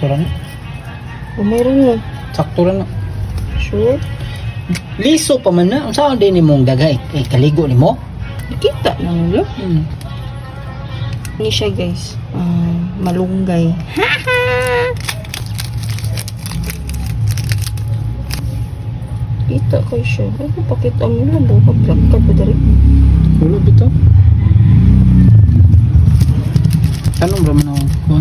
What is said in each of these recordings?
Sakto lang. O meron mo. Sakto lang. Sure? Liso pa man na. Ang saan din mong dagay? Kaligo ni mo? Nakita na nila. Ini siya guys. Malunggay. Kita kayo siya. Ano pakita mo lang? Buka vlog ka pa dari. Wala bitaw. Tanong raman ako.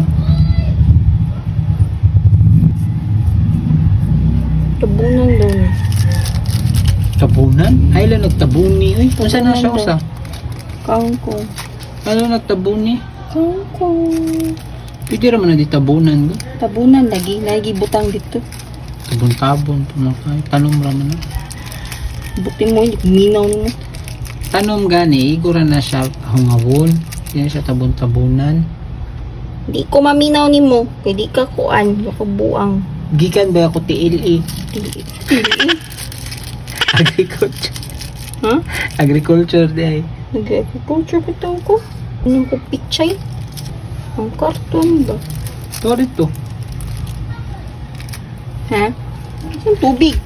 Tabunan daw ni. Tabunan? Ay lang nagtabuni. Uy, kung saan na siya usa? Kangkong. Ano nagtabuni? Kangkong. Pwede raman na di tabunan. Ba? Tabunan lagi. Lagi butang dito. Tabon-tabon. Tanom raman na. Buti mo. Hindi minaw mo. Tanom gani. Igura na siya hungawon. Yan siya tabon-tabunan. Di ko maminaw ni mo. Kaya di ka kuan. Ako buang. Gikan ba ako TLE? Dili. Agriculture. Ha? Agriculture day. Nag-agriculture ko tao ko. Anong ko pichay? Ang karton ba? Ito rito. Ha? Ang tubig.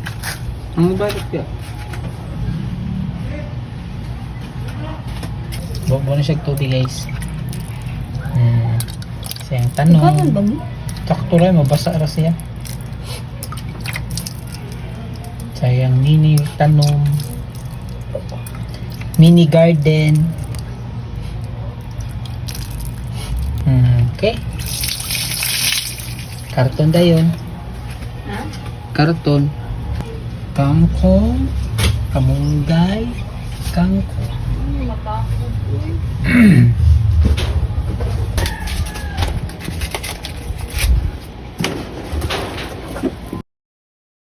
Ang balik ka. Buo na siya tubig guys. Siyang Kanan tanong. ba mo? Sakto rin, mabasa ra siya. Sayang mini tanom. Mini garden. Okay. Karton da yun. Ha? Karton. Kangkong. Kamunggay. Kangkong. Matakot.